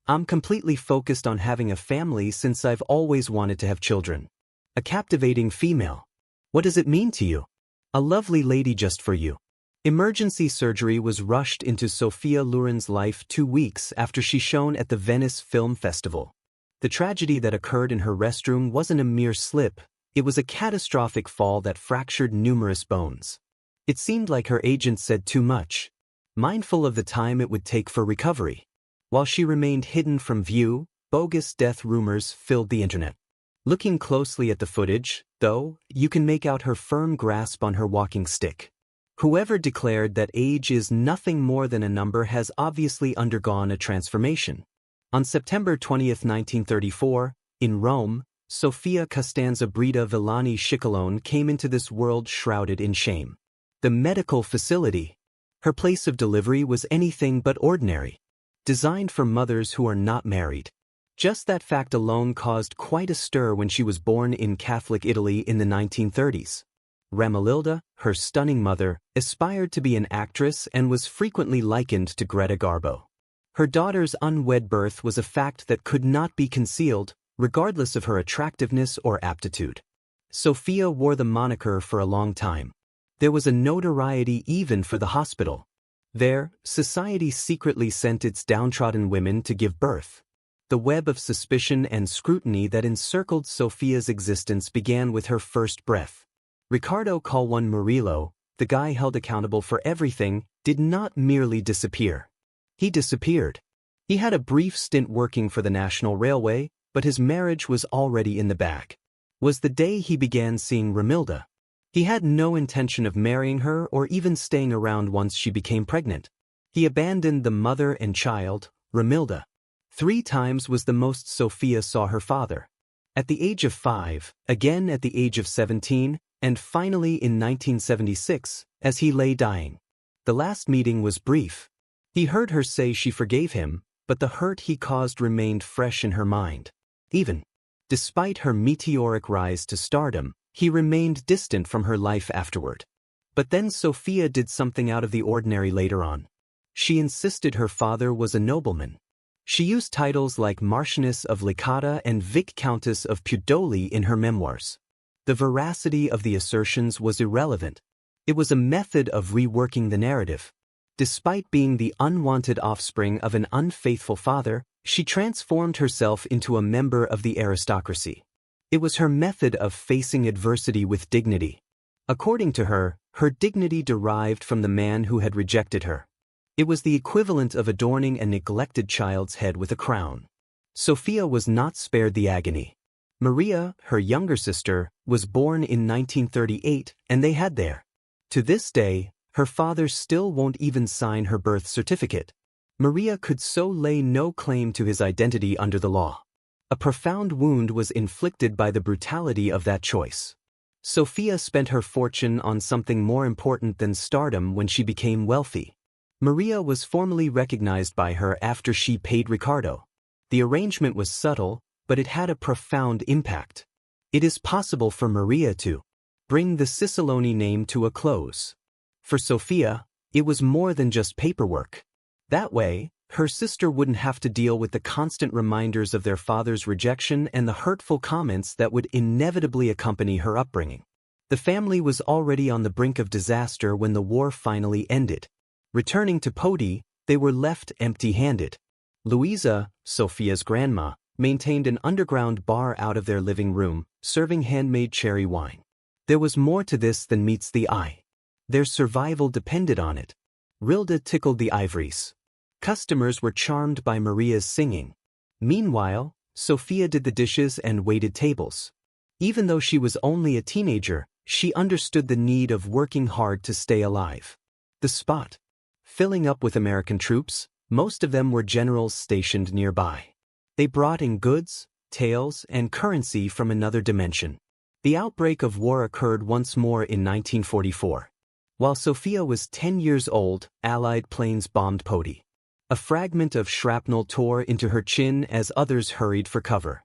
I'm completely focused on having a family since I've always wanted to have children. A captivating female. What does it mean to you? A lovely lady just for you. Emergency surgery was rushed into Sophia Luren's life 2 weeks after she shone at the Venice Film Festival. The tragedy that occurred in her restroom wasn't a mere slip, it was a catastrophic fall that fractured numerous bones. It seemed like her agent said too much, mindful of the time it would take for recovery. While she remained hidden from view, bogus death rumors filled the internet. Looking closely at the footage, though, you can make out her firm grasp on her walking stick. Whoever declared that age is nothing more than a number has obviously undergone a transformation. On September 20, 1934, in Rome, Sophia Costanza Brita Villani Ciccolone came into this world shrouded in shame. The medical facility. Her place of delivery was anything but ordinary. Designed for mothers who are not married. Just that fact alone caused quite a stir when she was born in Catholic Italy in the 1930s. Ramililda, her stunning mother, aspired to be an actress and was frequently likened to Greta Garbo. Her daughter's unwed birth was a fact that could not be concealed, regardless of her attractiveness or aptitude. Sophia wore the moniker for a long time. There was a notoriety even for the hospital. There, society secretly sent its downtrodden women to give birth. The web of suspicion and scrutiny that encircled Sophia's existence began with her first breath. Riccardo Colwan Murillo, the guy held accountable for everything, did not merely disappear. He disappeared. He had a brief stint working for the National Railway, but his marriage was already in the bag. Was the day he began seeing Ramilda. He had no intention of marrying her or even staying around once she became pregnant. He abandoned the mother and child, Ramilda. 3 times was the most Sophia saw her father. At the age of 5, again at the age of 17, and finally in 1976, as he lay dying. The last meeting was brief. He heard her say she forgave him, but the hurt he caused remained fresh in her mind. Even despite her meteoric rise to stardom, he remained distant from her life afterward. But then Sophia did something out of the ordinary later on. She insisted her father was a nobleman. She used titles like Marchioness of Licata and Viscountess of Puteoli in her memoirs. The veracity of the assertions was irrelevant. It was a method of reworking the narrative. Despite being the unwanted offspring of an unfaithful father, she transformed herself into a member of the aristocracy. It was her method of facing adversity with dignity. According to her, her dignity derived from the man who had rejected her. It was the equivalent of adorning a neglected child's head with a crown. Sophia was not spared the agony. Maria, her younger sister, was born in 1938, and they had there. To this day, her father still won't even sign her birth certificate. Maria could so lay no claim to his identity under the law. A profound wound was inflicted by the brutality of that choice. Sophia spent her fortune on something more important than stardom when she became wealthy. Maria was formally recognized by her after she paid Riccardo. The arrangement was subtle, but it had a profound impact. It is possible for Maria to bring the Ciccolone name to a close. For Sophia, it was more than just paperwork. That way, her sister wouldn't have to deal with the constant reminders of their father's rejection and the hurtful comments that would inevitably accompany her upbringing. The family was already on the brink of disaster when the war finally ended. Returning to Podi, they were left empty-handed. Luisa, Sophia's grandma, maintained an underground bar out of their living room, serving handmade cherry wine. There was more to this than meets the eye. Their survival depended on it. Rilda tickled the ivories. Customers were charmed by Maria's singing. Meanwhile, Sophia did the dishes and waited tables. Even though she was only a teenager, she understood the need of working hard to stay alive. The spot. Filling up with American troops, most of them were generals stationed nearby. They brought in goods, tales, and currency from another dimension. The outbreak of war occurred once more in 1944. While Sophia was 10 years old, Allied planes bombed Podi. A fragment of shrapnel tore into her chin as others hurried for cover.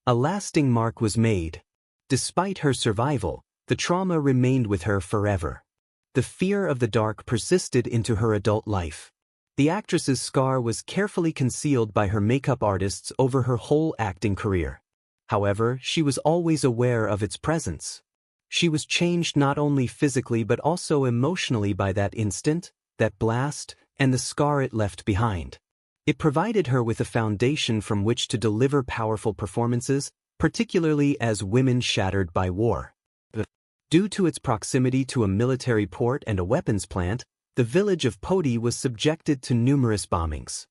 A lasting mark was made. Despite her survival, the trauma remained with her forever. The fear of the dark persisted into her adult life. The actress's scar was carefully concealed by her makeup artists over her whole acting career. However, she was always aware of its presence. She was changed not only physically but also emotionally by that instant, that blast, and the scar it left behind. It provided her with a foundation from which to deliver powerful performances, particularly as women shattered by war. Due to its proximity to a military port and a weapons plant, the village of Poti was subjected to numerous bombings.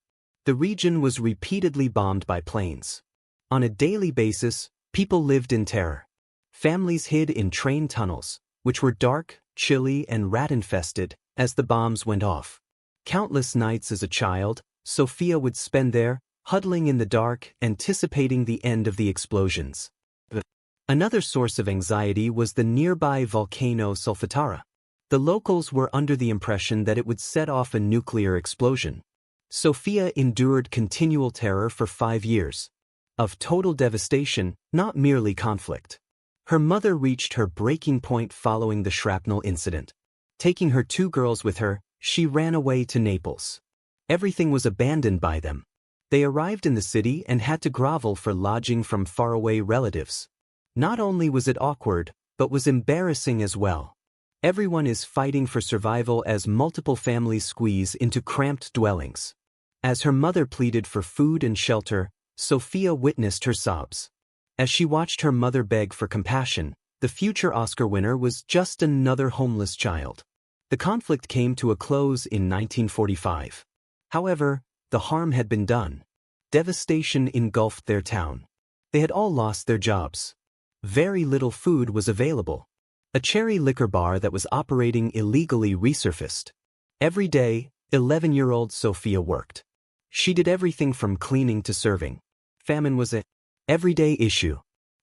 The region was repeatedly bombed by planes. On a daily basis, people lived in terror. Families hid in train tunnels, which were dark, chilly, and rat-infested, as the bombs went off. Countless nights as a child, Sophia would spend there, huddling in the dark, anticipating the end of the explosions. Another source of anxiety was the nearby volcano Solfatara. The locals were under the impression that it would set off a nuclear explosion. Sophia endured continual terror for 5 years. Of total devastation, not merely conflict. Her mother reached her breaking point following the shrapnel incident. Taking her 2 girls with her, she ran away to Naples. Everything was abandoned by them. They arrived in the city and had to grovel for lodging from faraway relatives. Not only was it awkward, but was embarrassing as well. Everyone is fighting for survival as multiple families squeeze into cramped dwellings. As her mother pleaded for food and shelter, Sophia witnessed her sobs. As she watched her mother beg for compassion, the future Oscar winner was just another homeless child. The conflict came to a close in 1945. However, the harm had been done. Devastation engulfed their town. They had all lost their jobs. Very little food was available. A cherry liquor bar that was operating illegally resurfaced. Every day, 11-year-old Sophia worked. She did everything from cleaning to serving. Famine was an everyday issue.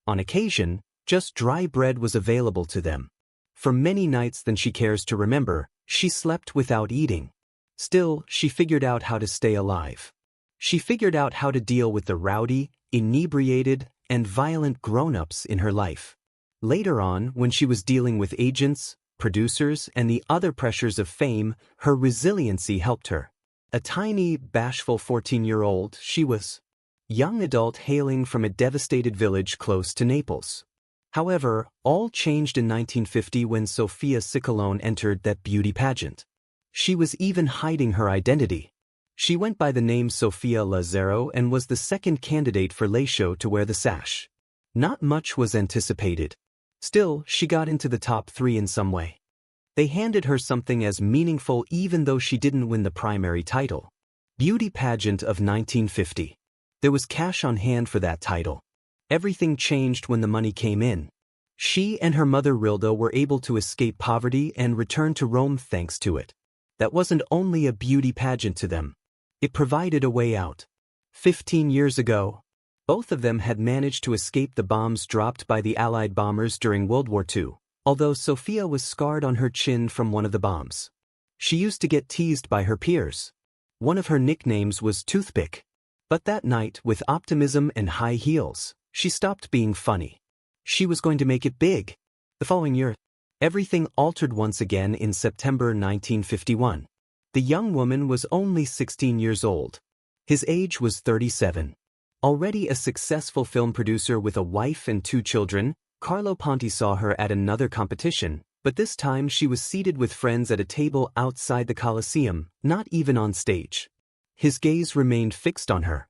On occasion, just dry bread was available to them. For many nights than she cares to remember, she slept without eating. Still, she figured out how to stay alive. She figured out how to deal with the rowdy, inebriated, and violent grown-ups in her life. Later on, when she was dealing with agents, producers, and the other pressures of fame, her resiliency helped her. A tiny, bashful 14-year-old, she was. Young adult hailing from a devastated village close to Naples. However, all changed in 1950 when Sophia Loren entered that beauty pageant. She was even hiding her identity. She went by the name Sophia Loren and was the second candidate for Le Show to wear the sash. Not much was anticipated. Still, she got into the top 3 in some way. They handed her something as meaningful even though she didn't win the primary title. Beauty Pageant of 1950. There was cash on hand for that title. Everything changed when the money came in. She and her mother Rilda were able to escape poverty and return to Rome thanks to it. That wasn't only a beauty pageant to them. It provided a way out. 15 years ago, both of them had managed to escape the bombs dropped by the Allied bombers during World War II, although Sophia was scarred on her chin from one of the bombs. She used to get teased by her peers. One of her nicknames was Toothpick. But that night, with optimism and high heels, she stopped being funny. She was going to make it big. The following year, everything altered once again in September 1951. The young woman was only 16 years old. His age was 37. Already a successful film producer with a wife and 2 children, Carlo Ponti saw her at another competition, but this time she was seated with friends at a table outside the Colosseum, not even on stage. His gaze remained fixed on her.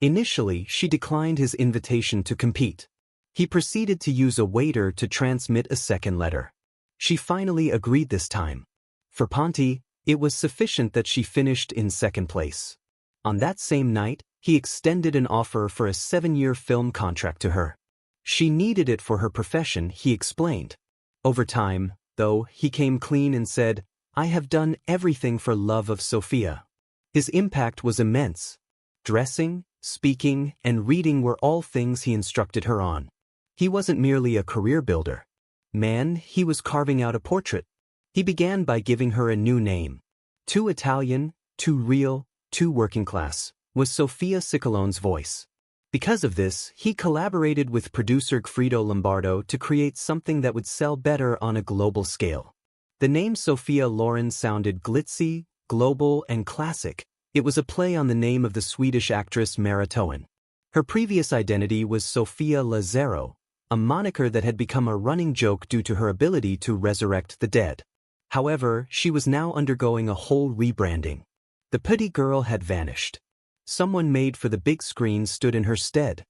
Initially, she declined his invitation to compete. He proceeded to use a waiter to transmit a second letter. She finally agreed this time. For Ponti, it was sufficient that she finished in second place. On that same night, he extended an offer for a 7-year film contract to her. She needed it for her profession, he explained. Over time, though, he came clean and said, "I have done everything for love of Sophia." His impact was immense. Dressing, speaking, and reading were all things he instructed her on. He wasn't merely a career builder. Man, he was carving out a portrait. He began by giving her a new name. Too Italian, too real, too working class, was Sophia Loren's voice. Because of this, he collaborated with producer Guido Lombardo to create something that would sell better on a global scale. The name Sophia Loren sounded glitzy, global, and classic, It was a play on the name of the Swedish actress Mara Toen. Her previous identity was Sophia Luren, a moniker that had become a running joke due to her ability to resurrect the dead. However, she was now undergoing a whole rebranding. The pretty girl had vanished. Someone made for the big screen stood in her stead.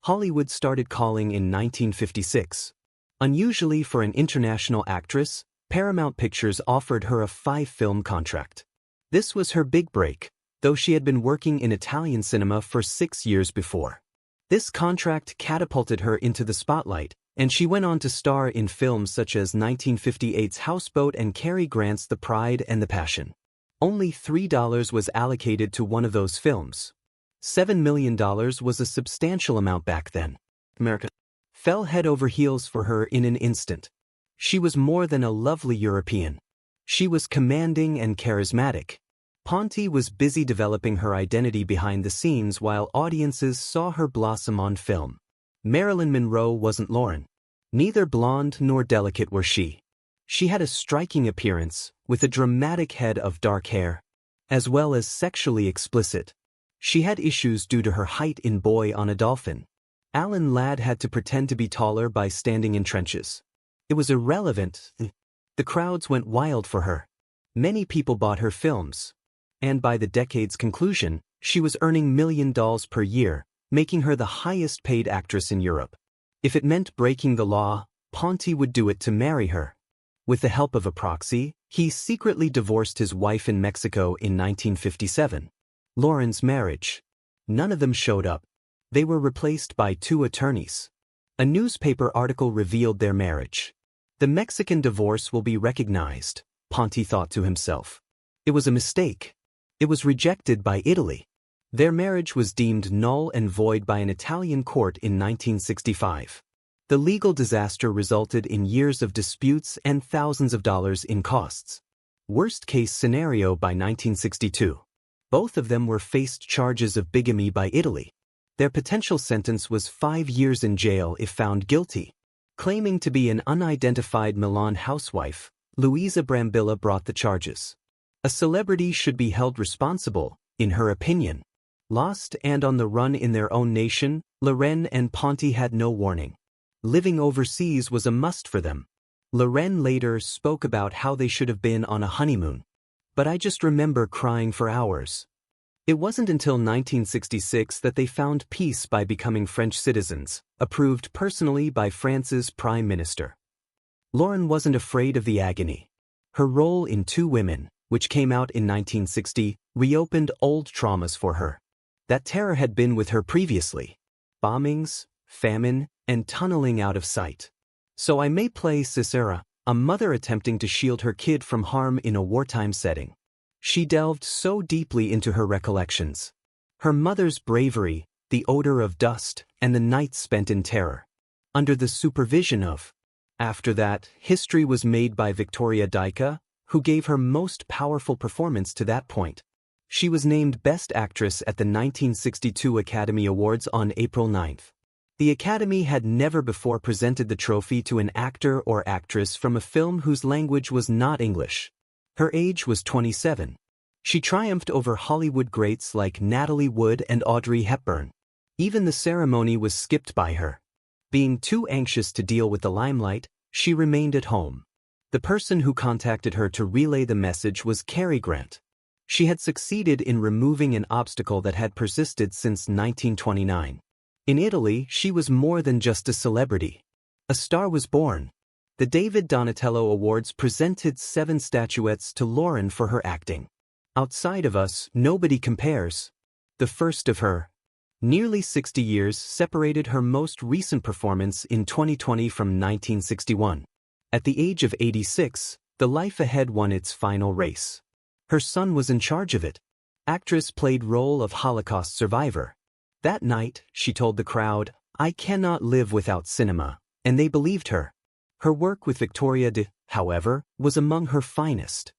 Hollywood started calling in 1956. Unusually for an international actress, Paramount Pictures offered her a 5-film contract. This was her big break, though she had been working in Italian cinema for 6 years before. This contract catapulted her into the spotlight, and she went on to star in films such as 1958's Houseboat and Cary Grant's The Pride and the Passion. Only $3 was allocated to one of those films. $7 million was a substantial amount back then. America fell head over heels for her in an instant. She was more than a lovely European. She was commanding and charismatic. Ponti was busy developing her identity behind the scenes while audiences saw her blossom on film. Marilyn Monroe wasn't Lauren. Neither blonde nor delicate were she. She had a striking appearance, with a dramatic head of dark hair, as well as sexually explicit. She had issues due to her height in Boy on a Dolphin. Alan Ladd had to pretend to be taller by standing in trenches. It was irrelevant. The crowds went wild for her. Many people bought her films. And by the decade's conclusion, she was earning $1 million per year, making her the highest-paid actress in Europe. If it meant breaking the law, Ponti would do it to marry her. With the help of a proxy, he secretly divorced his wife in Mexico in 1957. Lauren's marriage. None of them showed up. They were replaced by 2 attorneys. A newspaper article revealed their marriage. The Mexican divorce will be recognized, Ponti thought to himself. It was a mistake. It was rejected by Italy. Their marriage was deemed null and void by an Italian court in 1965. The legal disaster resulted in years of disputes and thousands of dollars in costs. Worst-case scenario by 1962. Both of them were faced charges of bigamy by Italy. Their potential sentence was 5 years in jail if found guilty. Claiming to be an unidentified Milan housewife, Luisa Brambilla brought the charges. A celebrity should be held responsible, in her opinion. Lost and on the run in their own nation, Loren and Ponti had no warning. Living overseas was a must for them. Loren later spoke about how they should have been on a honeymoon. But I just remember crying for hours. It wasn't until 1966 that they found peace by becoming French citizens, approved personally by France's Prime Minister. Lauren wasn't afraid of the agony. Her role in Two Women, which came out in 1960, reopened old traumas for her. That terror had been with her previously. Bombings, famine, and tunneling out of sight. So I may play Cicera, a mother attempting to shield her kid from harm in a wartime setting. She delved so deeply into her recollections. Her mother's bravery, the odor of dust, and the nights spent in terror. Under the supervision of. After that, history was made by Victoria Dyka, who gave her most powerful performance to that point. She was named Best Actress at the 1962 Academy Awards on April 9. The Academy had never before presented the trophy to an actor or actress from a film whose language was not English. Her age was 27. She triumphed over Hollywood greats like Natalie Wood and Audrey Hepburn. Even the ceremony was skipped by her. Being too anxious to deal with the limelight, she remained at home. The person who contacted her to relay the message was Cary Grant. She had succeeded in removing an obstacle that had persisted since 1929. In Italy, she was more than just a celebrity. A star was born. The David Donatello Awards presented 7 statuettes to Lauren for her acting. Outside of us, nobody compares. The first of her. Nearly 60 years separated her most recent performance in 2020 from 1961. At the age of 86, The Life Ahead won its final race. Her son was in charge of it. Actress played role of Holocaust survivor. That night, she told the crowd, "I cannot live without cinema," and they believed her. Her work with Victoria however, was among her finest.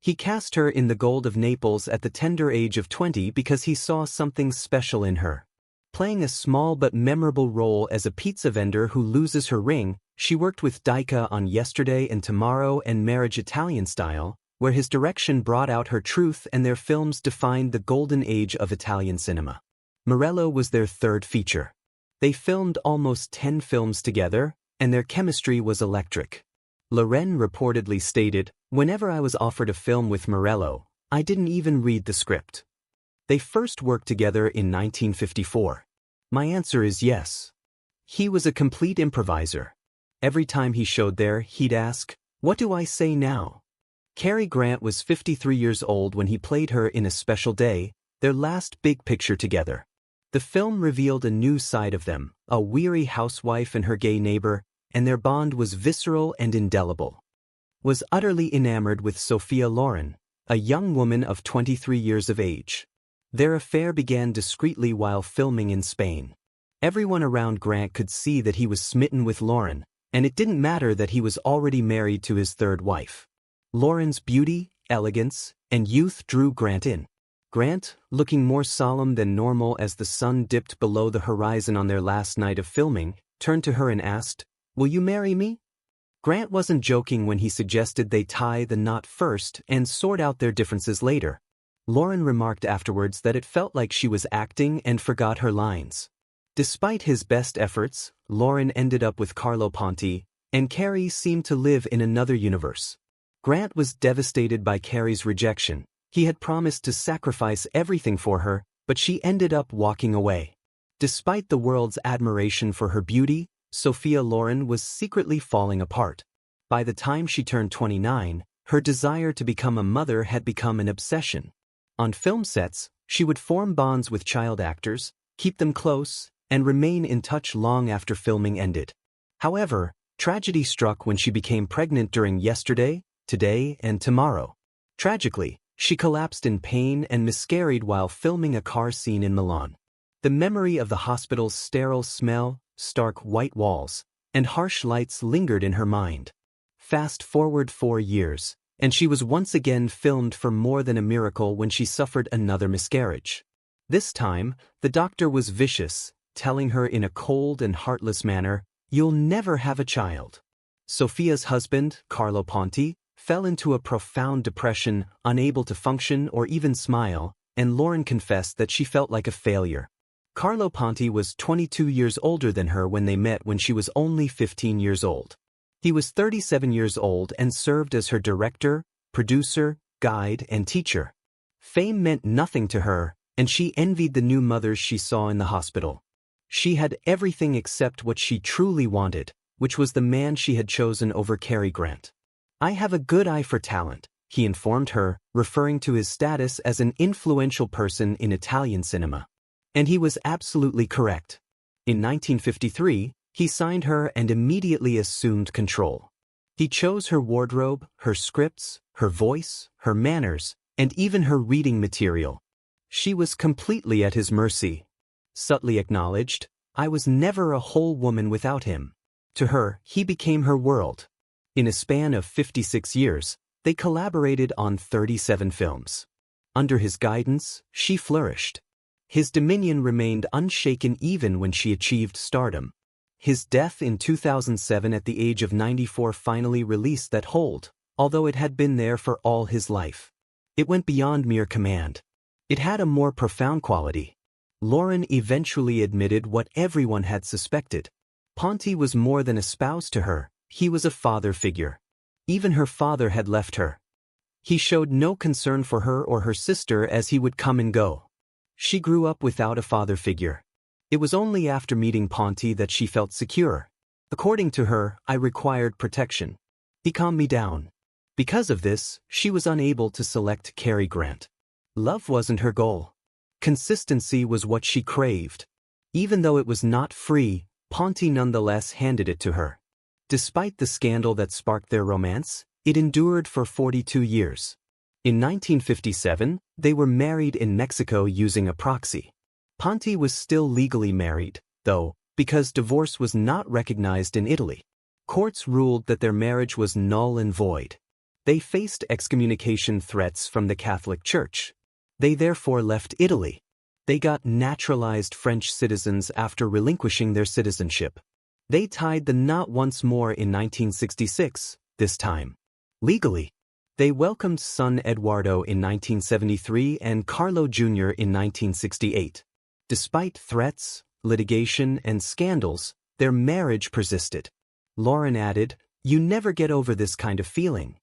He cast her in The Gold of Naples at the tender age of 20 because he saw something special in her. Playing a small but memorable role as a pizza vendor who loses her ring, she worked with Dyka on Yesterday and Tomorrow and Marriage Italian Style, where his direction brought out her truth and their films defined the golden age of Italian cinema. Morello was their third feature. They filmed almost 10 films together, and their chemistry was electric. Loren reportedly stated, "Whenever I was offered a film with Morello, I didn't even read the script." They first worked together in 1954. My answer is yes. He was a complete improviser. Every time he showed there, he'd ask, "What do I say now?" Cary Grant was 53 years old when he played her in A Special Day, their last big picture together. The film revealed a new side of them, a weary housewife and her gay neighbor, and their bond was visceral and indelible. Was utterly enamored with Sophia Loren, a young woman of 23 years of age. Their affair began discreetly while filming in Spain. Everyone around Grant could see that he was smitten with Loren, and it didn't matter that he was already married to his third wife. Loren's beauty, elegance, and youth drew Grant in. Grant, looking more solemn than normal as the sun dipped below the horizon on their last night of filming, turned to her and asked, "Will you marry me?" Grant wasn't joking when he suggested they tie the knot first and sort out their differences later. Loren remarked afterwards that it felt like she was acting and forgot her lines. Despite his best efforts, Loren ended up with Carlo Ponti, and Cary seemed to live in another universe. Grant was devastated by Cary's rejection. He had promised to sacrifice everything for her, but she ended up walking away. Despite the world's admiration for her beauty, Sophia Loren was secretly falling apart. By the time she turned 29, her desire to become a mother had become an obsession. On film sets, she would form bonds with child actors, keep them close, and remain in touch long after filming ended. However, tragedy struck when she became pregnant during Yesterday, Today, and Tomorrow. Tragically, she collapsed in pain and miscarried while filming a car scene in Milan. The memory of the hospital's sterile smell, stark white walls, and harsh lights lingered in her mind. Fast forward 4 years, and she was once again filmed for More Than a Miracle when she suffered another miscarriage. This time, the doctor was vicious, telling her in a cold and heartless manner, "You'll never have a child." Sophia's husband, Carlo Ponti, fell into a profound depression, unable to function or even smile, and Loren confessed that she felt like a failure. Carlo Ponti was 22 years older than her when they met when she was only 15 years old. He was 37 years old and served as her director, producer, guide, and teacher. Fame meant nothing to her, and she envied the new mothers she saw in the hospital. She had everything except what she truly wanted, which was the man she had chosen over Cary Grant. "I have a good eye for talent," he informed her, referring to his status as an influential person in Italian cinema. And he was absolutely correct. In 1953, he signed her and immediately assumed control. He chose her wardrobe, her scripts, her voice, her manners, and even her reading material. She was completely at his mercy. Subtly acknowledged, "I was never a whole woman without him." To her, he became her world. In a span of 56 years, they collaborated on 37 films. Under his guidance, she flourished. His dominion remained unshaken even when she achieved stardom. His death in 2007 at the age of 94 finally released that hold, although it had been there for all his life. It went beyond mere command. It had a more profound quality. Loren eventually admitted what everyone had suspected. Ponti was more than a spouse to her, he was a father figure. Even her father had left her. He showed no concern for her or her sister as he would come and go. She grew up without a father figure. It was only after meeting Ponti that she felt secure. According to her, "I required protection. He calmed me down." Because of this, she was unable to select Cary Grant. Love wasn't her goal. Consistency was what she craved. Even though it was not free, Ponti nonetheless handed it to her. Despite the scandal that sparked their romance, it endured for 42 years. In 1957, they were married in Mexico using a proxy. Ponti was still legally married, though, because divorce was not recognized in Italy. Courts ruled that their marriage was null and void. They faced excommunication threats from the Catholic Church. They therefore left Italy. They got naturalized French citizens after relinquishing their citizenship. They tied the knot once more in 1966, this time legally. They welcomed son Eduardo in 1973 and Carlo Jr. in 1968. Despite threats, litigation, and scandals, their marriage persisted. Loren added, "You never get over this kind of feeling."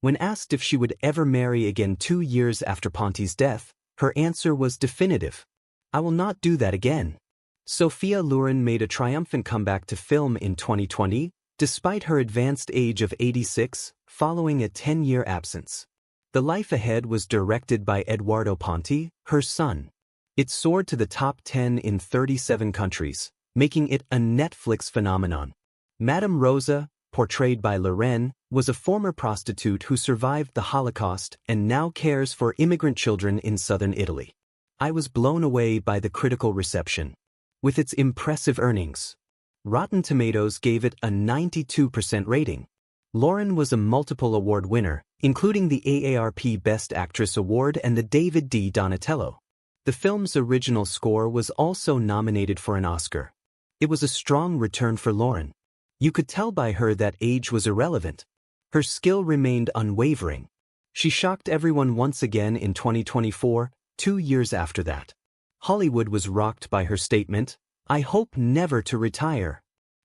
When asked if she would ever marry again 2 years after Ponti's death, her answer was definitive. "I will not do that again." Sophia Luren made a triumphant comeback to film in 2020, despite her advanced age of 86, following a 10-year absence. The Life Ahead was directed by Eduardo Ponti, her son. It soared to the top 10 in 37 countries, making it a Netflix phenomenon. Madame Rosa, portrayed by Loren, was a former prostitute who survived the Holocaust and now cares for immigrant children in southern Italy. I was blown away by the critical reception. With its impressive earnings, Rotten Tomatoes gave it a 92% rating. Loren was a multiple award winner, including the AARP Best Actress Award and the David D. Donatello. The film's original score was also nominated for an Oscar. It was a strong return for Loren. You could tell by her that age was irrelevant. Her skill remained unwavering. She shocked everyone once again in 2024, 2 years after that. Hollywood was rocked by her statement, "I hope never to retire."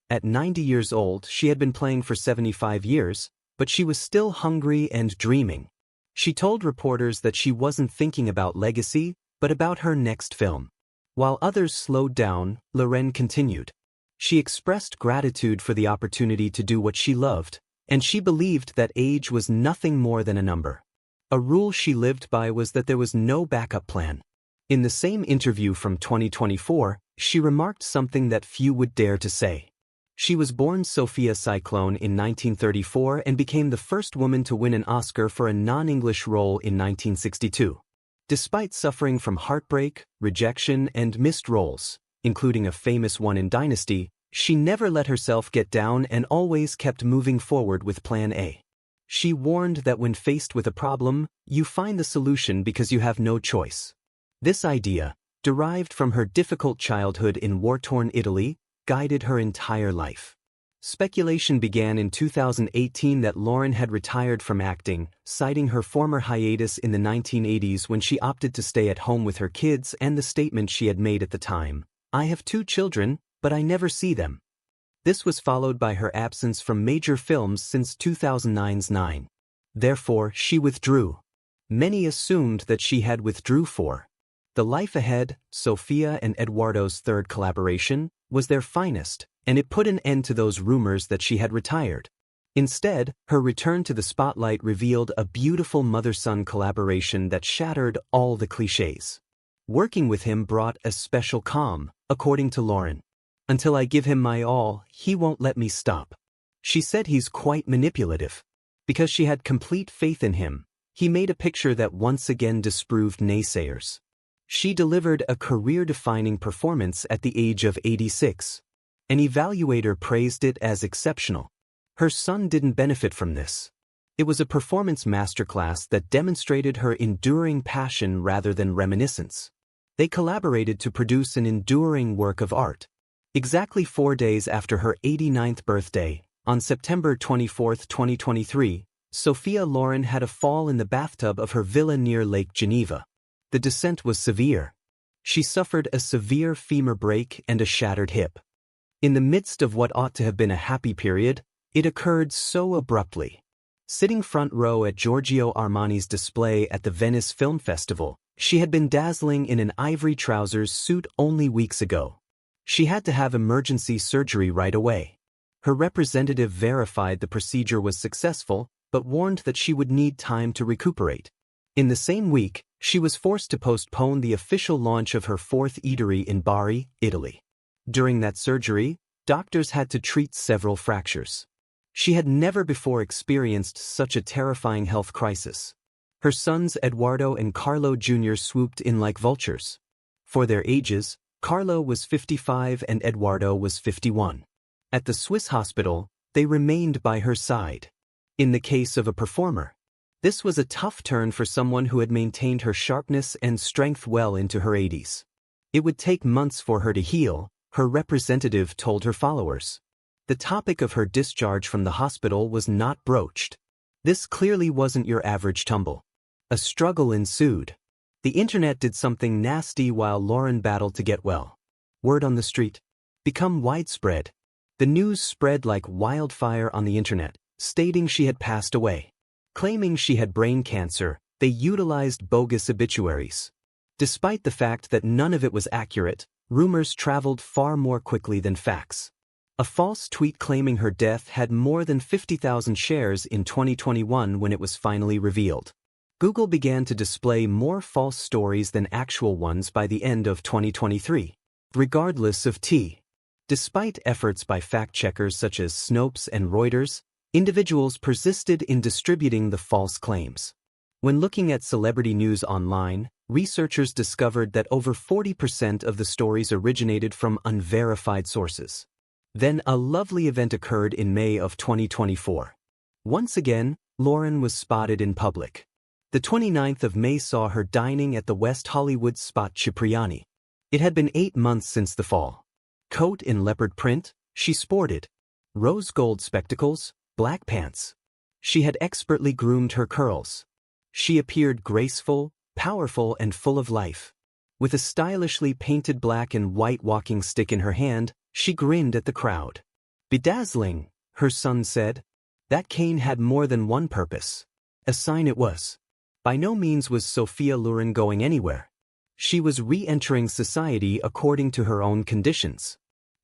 At 90 years old, she had been playing for 75 years, but she was still hungry and dreaming. She told reporters that she wasn't thinking about legacy, but about her next film. While others slowed down, Loren continued. She expressed gratitude for the opportunity to do what she loved, and she believed that age was nothing more than a number. A rule she lived by was that there was no backup plan. In the same interview from 2024, she remarked something that few would dare to say. She was born Sophia Cyclone in 1934 and became the first woman to win an Oscar for a non-English role in 1962. Despite suffering from heartbreak, rejection, and missed roles, including a famous one in Dynasty, she never let herself get down and always kept moving forward with Plan A. She warned that when faced with a problem, you find the solution because you have no choice. This idea, derived from her difficult childhood in war-torn Italy, guided her entire life. Speculation began in 2018 that Loren had retired from acting, citing her former hiatus in the 1980s when she opted to stay at home with her kids and the statement she had made at the time, "I have 2 children, but I never see them." This was followed by her absence from major films since 2009's 9. Therefore, she withdrew. Many assumed that she had withdrew for The Life Ahead, Sophia and Eduardo's third collaboration, was their finest, and it put an end to those rumors that she had retired. Instead, her return to the spotlight revealed a beautiful mother-son collaboration that shattered all the cliches. Working with him brought a special calm, according to Loren. "Until I give him my all, he won't let me stop." She said he's quite manipulative. Because she had complete faith in him, he made a picture that once again disproved naysayers. She delivered a career-defining performance at the age of 86. An evaluator praised it as exceptional. Her son didn't benefit from this. It was a performance masterclass that demonstrated her enduring passion rather than reminiscence. They collaborated to produce an enduring work of art. Exactly 4 days after her 89th birthday, on September 24, 2023, Sophia Loren had a fall in the bathtub of her villa near Lake Geneva. The descent was severe. She suffered a severe femur break and a shattered hip. In the midst of what ought to have been a happy period, it occurred so abruptly. Sitting front row at Giorgio Armani's display at the Venice Film Festival, she had been dazzling in an ivory trousers suit only weeks ago. She had to have emergency surgery right away. Her representative verified the procedure was successful, but warned that she would need time to recuperate. In the same week, she was forced to postpone the official launch of her 4th eatery in Bari, Italy. During that surgery, doctors had to treat several fractures. She had never before experienced such a terrifying health crisis. Her sons Eduardo and Carlo Jr. swooped in like vultures. For their ages, Carlo was 55 and Eduardo was 51. At the Swiss hospital, they remained by her side. In the case of a performer, this was a tough turn for someone who had maintained her sharpness and strength well into her 80s. It would take months for her to heal, her representative told her followers. The topic of her discharge from the hospital was not broached. This clearly wasn't your average tumble. A struggle ensued. The internet did something nasty while Loren battled to get well. Word on the street became widespread. The news spread like wildfire on the internet, stating she had passed away. Claiming she had brain cancer, they utilized bogus obituaries. Despite the fact that none of it was accurate, rumors traveled far more quickly than facts. A false tweet claiming her death had more than 50,000 shares in 2021 when it was finally revealed. Google began to display more false stories than actual ones by the end of 2023. Regardless of Despite efforts by fact-checkers such as Snopes and Reuters, individuals persisted in distributing the false claims. When looking at celebrity news online, researchers discovered that over 40% of the stories originated from unverified sources. Then a lovely event occurred in May of 2024. Once again, Loren was spotted in public. The 29th of May saw her dining at the West Hollywood spot Cipriani. It had been 8 months since the fall. Coat in leopard print, she sported rose gold spectacles, black pants. She had expertly groomed her curls. She appeared graceful, powerful, and full of life. With a stylishly painted black and white walking stick in her hand, she grinned at the crowd. Bedazzling, her son said. That cane had more than one purpose. A sign it was. By no means was Sophia Luren going anywhere. She was re-entering society according to her own conditions.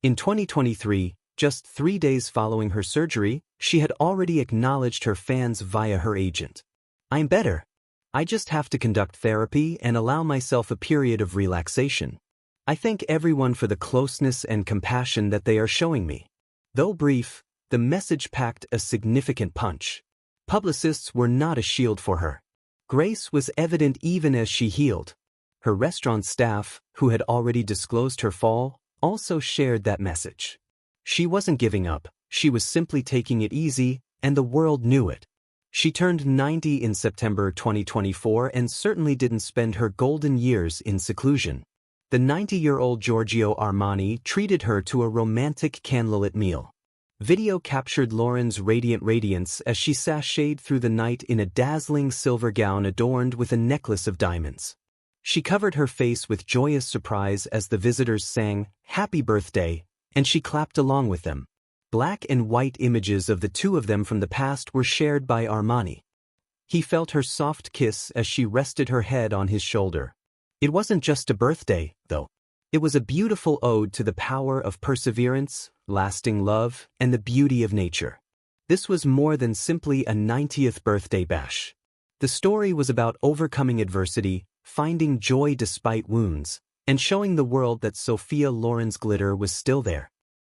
In 2023, just 3 days following her surgery, she had already acknowledged her fans via her agent. I'm better. I just have to conduct therapy and allow myself a period of relaxation. I thank everyone for the closeness and compassion that they are showing me. Though brief, the message packed a significant punch. Publicists were not a shield for her. Grace was evident even as she healed. Her restaurant staff, who had already disclosed her fall, also shared that message. She wasn't giving up, she was simply taking it easy, and the world knew it. She turned 90 in September 2024 and certainly didn't spend her golden years in seclusion. The 90-year-old Giorgio Armani treated her to a romantic candlelit meal. Video captured Loren's radiant radiance as she sashayed through the night in a dazzling silver gown adorned with a necklace of diamonds. She covered her face with joyous surprise as the visitors sang, "Happy Birthday," and she clapped along with them. Black and white images of the two of them from the past were shared by Armani. He felt her soft kiss as she rested her head on his shoulder. It wasn't just a birthday, though. It was a beautiful ode to the power of perseverance, lasting love, and the beauty of nature. This was more than simply a 90th birthday bash. The story was about overcoming adversity, finding joy despite wounds, and showing the world that Sophia Loren's glitter was still there.